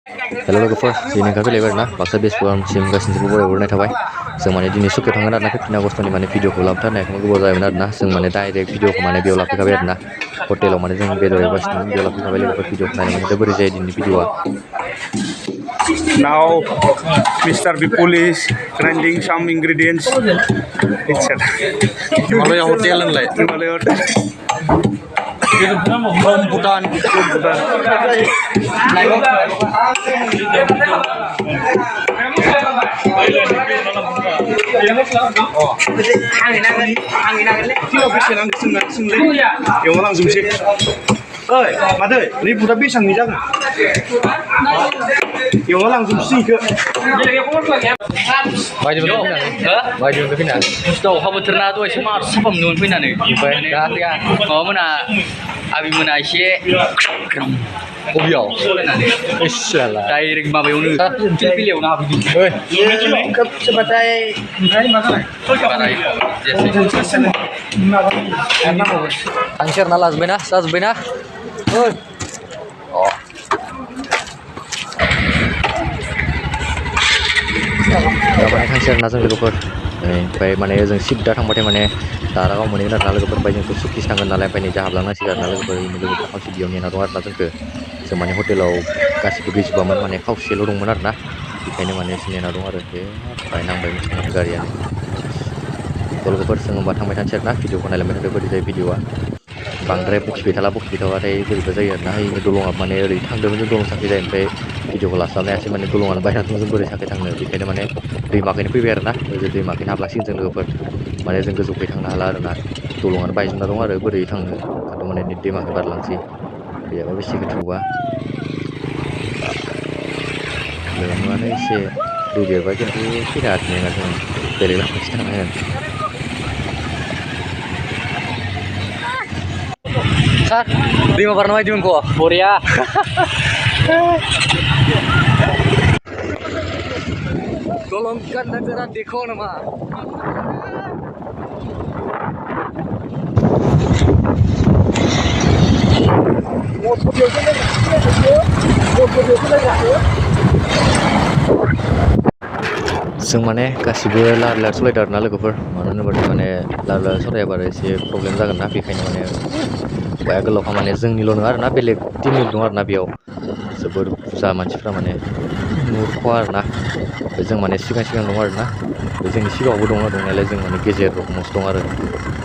हेल' लोगोफोर दिनै फैलायबाय आरोना बाक्सा बेसपुरसिम गासिनिबो बरायहरनाय थाबाय जों माने दिनै सुकियाव थांगोन आरोना 15 आगस्टनि माने भिडिअखौ लाबोथारनायखौनो गोबाव जायोमोन आरोना जों माने डाइरेक्ट भिडिअखौ माने बेयाव लाफैखाबाय आरोना हटेलाव माने जों बेदर एवगासिनो बेयाव लाफैखाबाय लोगोफोर भिडिअखौ नायनो माने बोरै जायो दिनै भिडिअआ Now, Mr. Vipul is grinding some ingredients. It's Himalaya Hotel and like Himalaya Hotel. from Bhutan. Yung langsung sih. Ơi, mà ơi, lấy bút biết sang gì chắc à? Yung langsung sih ke. Wajib untuk final. Wajib untuk final. Mustaw kamu terna tuh cuma siapa menurut pina nih? Dah ya. Oh mana? Abi mana sih? Obiau. Insyaallah. Direct mah bayar nih. Pilih orang abi. Oi. Sebagai Angker nalas bena, sas bena. Oi. Oh. Gamane angker nazar लोगोफोर. ओमफ्राय माने जों सिद्दा थांबाथाय माने दारागाव मोनहैगोन आरोना लोगोफोर ओमफ्राय जोंथ' सुकिस थांगोन नालाय ओमफ्राय नै जा हाबलांनांसिगोन आरोना लोगोफोर खावसे बेयाव नेना दं आरोना जों माने हटेलाव गासिबो गैजोबामोन माने खावसेल' दंमोन आरोना बेखायनो माने एसे नेना दं आरो बे ओमफ्राय नांबाय मोनसे गारियानो लोगोफोर जों होमबा थांबाय थानोसै आरोना भिडिअखौ नायलांबाय थादो बोरै जायो भिडिअआ बांद्राय बखिबाय थाबाथाय बोरैबा जायो आरोना ओइ दलङा माने ओरै थांदोंमोन जों दलं साखै जायो ओमफ्राय भिडिअखौ लास्लाबनो हायासै माने दलङानो बायना दं जों बोरै साखै थांनो बेखायनो माने दैमाखैनो फैबाय आरोना ओरै दैमाखैनो हाबलांसिगोन जों लोगोफोर माने जों गोजौखै थांनो हाला आरोना दलङानो बायजोबना दं आरो बोरै थांनो ओंखायनो माने दैमाखै बारलांसै दैयाबो बेसे गोथौबा लोमनानै एसे दै देरबाय खिन्थु फैनो हायाखै ना जों बेलेग लामाखैसो थांनांगोन Sar, दैमा बारनो बायदिमोन kok, Korea. Tolongkan negara Deko nama. जों माने गासिबो लार लार सलायदों आरोना लोगोफोर मानो होनोब्ला माने लार लार सलायाबा एसे प्रब्लेम जागोन ना बेखायनो माने बाया गोलावखा माने जोंनिल' नङा आरोना बेलेग टिमनिबो दं आरोना बेयाव जोबोर बुरजा मानसिफ्रा माने नुख'वा आरोना जों माने सिगां दं आरोना जोंनि सिगाङावबो दङ दंनायालाय जों माने गेजेर रखमावसो दं आरो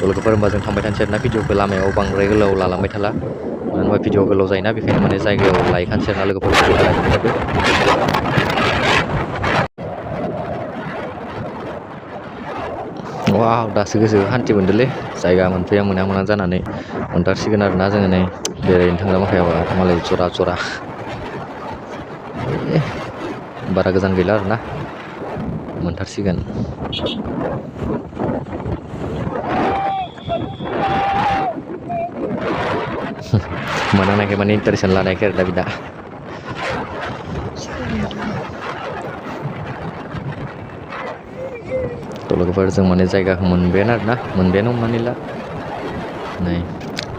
लोगोफोर होमबा जों थांबाय थानोसै आरोना भिडिअखौ लामायाव बांद्राय गोलाव लालांबाय थाला मानो होनबा भिडिअ गोलाव जायोना बेखायनो माने जायगायाव लायखानोसै आरोना लोगोफोर वाव दासो गोसो हान्थि मोनदोंलै जायगा मोना जानानै मोनथारसिगोन आरोना जोङो नै बेरायनो थांग्रा माखायाबा मालाय जरा बारा गोजान गैला आरोना मोनथारसिगोन मोनानायखाय माने इन्टारेस्ट लानायखाय आरो दा बिदा लोगोफोर जों माने जायगाखौ मोनबायानो आरोना हमनानै ला नै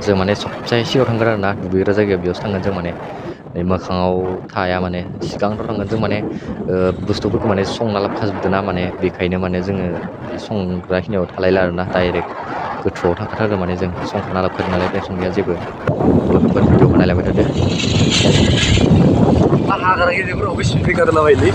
जों माने सबसे सिगाङाव थांगोन आरोना दुगैग्रा जायगायाव बेयावसो थांगोन जों माने नै मोखाङाव थाया माने सिगांथ' थांगोन जों माने बुस्थुफोरखौ माने संना लाबोखाजोबदों ना माने बेखायनो माने जोङो संग्राखिनियाव थालायला आरोना डाइरेक्ट गोथौआव थांखाथारगोन माने जों संखाना लाबोखादों नालाय टेनसन गैया जेबो लोगोफोर भिडिअखौ नायलांबाय थादो हाग्रा गेजेरफोराव बेसे फैगारलाबायलै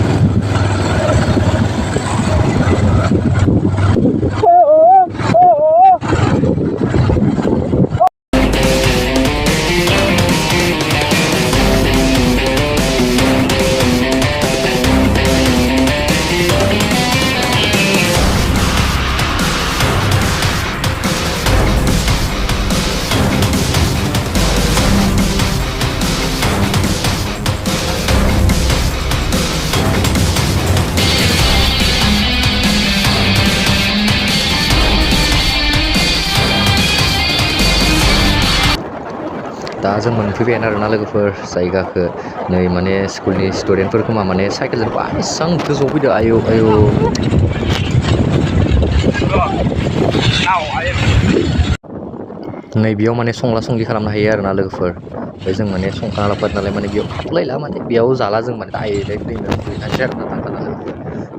दा जों मोनफैबायानो आरोना लोगोफोर जायगाखौ नै माने स्कुलनि स्टुडेन्टफोरखौ माने साइकेलजों एसेबां गोजौआव फैदो आयौ नै बेयाव माने संला संलि खालामनो हायो आरोना लोगोफोर ओमफ्राय जों माने संखाना लाबोबाय नालाय माने बेयाव हाबलायला माने बेयाव जाला जों माने डाइरेक्ट दैमायाव दुगैखानोसै आरोना थांखानानै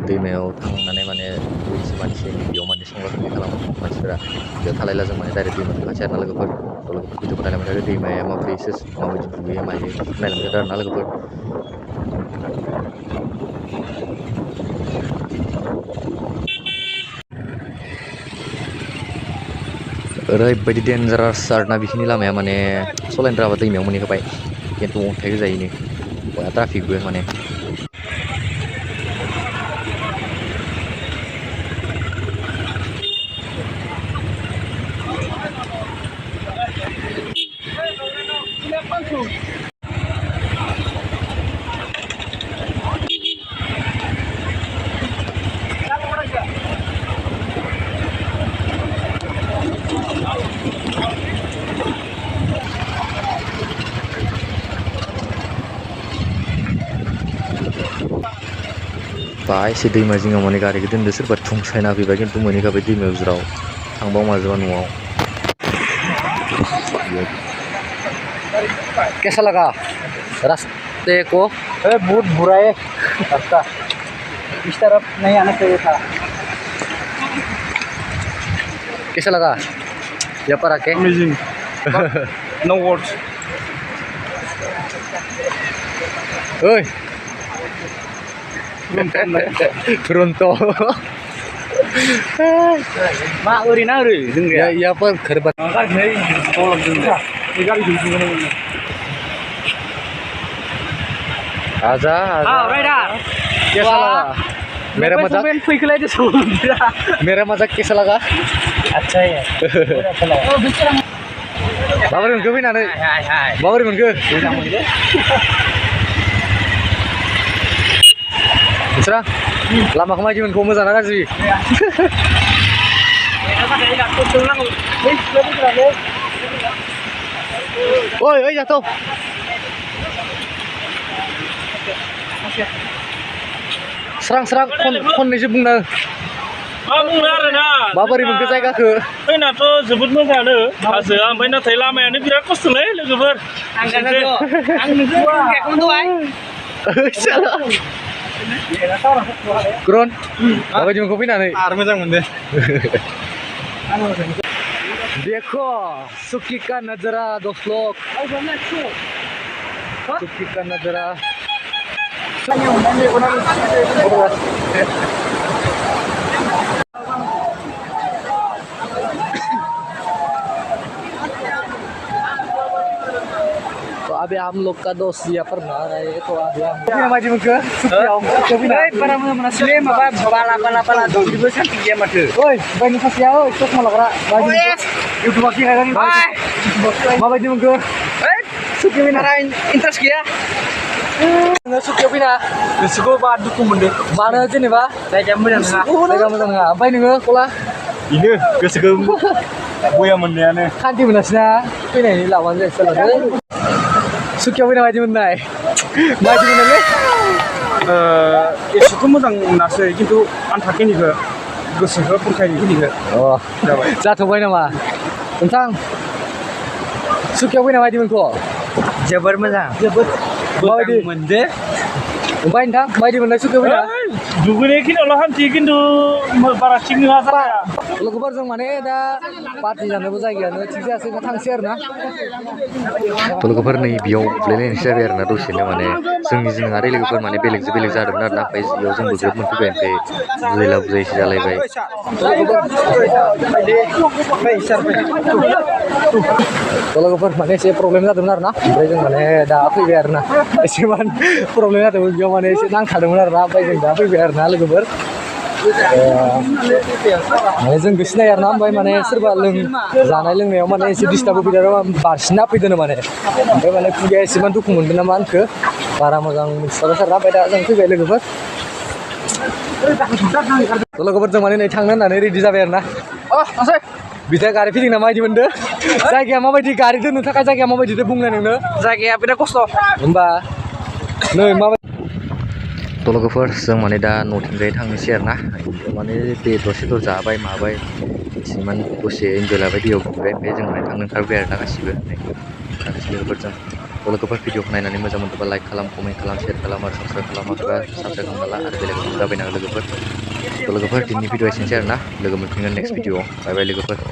दैमायाव थांनानै माने दुगैनोसै मानसिनि बेयाव माने संला संलि खालामो मानसिफोरा बेयाव थालायला जों माने डाइरेक्ट दैमायाव थांखानोसै आरोना लोगोफोर लोगोफोर भिडिअखौ नायलांबाय थादो दैमाया माबायदि दुगैयो मायो नायलांबाय थादो आरोना लोगोफोर ओरैबायदि डेन्जारास आरोना बिखिनि लामाया माने सलायनो रोङाबा दैमायाव मोनहैखाबाय खिन्थु अन्थाइ गोजायैनो बया ट्राफिकबो माने एसे दैमा जिङाव माने गारिखौ दोनदो सोरबा थुंसायना फैबाय खिन्थु मोनहैखाबाय दैमायाव ज्राव थांबाव माजोबा न'आव कैसा लगा रास्ते को बहुत बुरा है रास्ता इस तरफ नहीं आना चाहिए था कैसा लगा यहाँ पर आके Amazing. No words. ओइ Toronto मा ओरैना ओरै जों गैया यहाँ पर घर बन आजा राइडार कैसा लगा मेरा मजाक फैखोलाय मेरा मजाक कैसा लगा अच्छा है माबोरै मोनखो फैनानै माबोरै मोनखो नोंस्रा लामाखौ माबायदि मोनखो मोजां ना गाज्रि ओइ ओइ जाथ' स्रां स्रां खननैसो बुंना मा बुंनो आरोना माबोरै मोनखो जायगाखौ फैनाथ' जोबोद मोजाङानो हाजोआ ओमफ्राय नाथाय लामायानो बिराद खस्थ'लै लोगोफोर Kron, माबायदि मोनखो फैनानै आरो मोजां मोनदों देखो सुकी का नजारा दोस्तों सुकी का नजारा तो अभी हम लोग का दोस्त यहाँ पर नहा रहे हैं तो अभी हम माबायदि मोनखो बारा मोजां मोनासैलै माबा बाला बाला बाला दुगैनोबो सान्थि गैया माथो ओइ बायनो सासेया ओइ चसमा लाग्रा इउटुबाव खिगारनि माबायदि मोनखो सुखि फैना इन्टारेस्ट गैया नोङो सुखियाव फैना गोसोखौ बा दुखु मोनदों मानो जेनेबा जायगाया मोजां नङा जायगा मोजां नङा ओमफ्राय नोङो कला बेनो गोसोखौ बया मोननायानो खान्थि मोनासैना फैनायनि लाबानो जायो सोलाबो सुखियाव फैना माबायदि मोननाय माबायदि मोननायलै एसेथ' मोजां मोनासै खिन्थु आन्थाखिनिखौ गोसोखौ बुरखायनायखिनिखौ अ जाथ'बाय नामा नोंथां सुखियाव फैना माबायदि मोनखो जोबोर मोजां जोबोद माबायदि मोनदो ओमफ्राय नोंथां माबायदि मोननाय सुखियाव फैना दुगैनायखिनियावल' हान्थि खिन्थु बारा थिग नङा जाया लोगोफोरजों माने दा पार्टि जानोबो जायगायानो थिग जायासै ना थांसै आरो ना थ' लोगोफोर नै बेयाव बुलायलायनायसो जाबाय आरो ना दसेनो माने जोंनिजों आरो लोगोफोर माने बेलेगजों बेलेग जादोंमोन आरो ना ओमफ्राय बेयाव जोंबो ग्रोब मोनफैबाय ओमफ्राय बुजायला बुजायसो जालायबाय थ' लोगोफोर माने एसे प्रब्लेम जादोंमोन आरो ना ओमफ्राय जों माने दा फैबाय आरो ना एसेमान प्रब्लेम जादोंमोन बेयाव माने एसे नांखादोंमोन आरो ना ओमफ्राय जों दा फैबाय आरो ना लोगोफोर माने जों सिनाय आरो ना ओमफ्राय माने सोरबा जानाय लोंनायाव माने एसे डिस्टार्ब होफैदों आरो बारसिना फैदों माने ओमफ्राय माने खुगाया एसेबां दुखु मोनदों नामा आंखौ बारा मोजां मिथिस्लाबा सार ना ओमफ्राय दा जों फैबाय लोगोफोर लोगोफोरजों माने नै थांनो होननानै रेडि जाबाय आरो ना बिदा गारि फैदों ना माबायदि मोनदों जायगाया माबायदि गारि दोननो थाखाय जायगाया माबायदि बुंनाय नोंनो जायगाया बिराद खस्थ' होमबा नै माबायदि थ' लोगोफोर जों माने दा न'थिंजाय थांनोसै आरो ना माने दै दसेथ' जाबाय माबाय एसेमान दसे इन्जय लाबाय दैयाव दुगैबाय ओमफ्राय जों माने थांनो ओंखारबाय आरो ना गासिबो थांनोसै लोगोफोरजों लोगोफोर भिडिअखौ नायनानै मोजां मोनोबा लाइक खालाम कमेन्ट खालाम शेयार खालाम आरो साबस्क्राइब खालामाखैबा साबस्क्राइब खालामना ला आरो बेलेग जाबायना लोगोफोर दिनैनि भिडिअ एसेनोसै आरोना लोगो मोनफिनगोन नेक्स्ट भिडिअआव बाय बाय लोगोफोर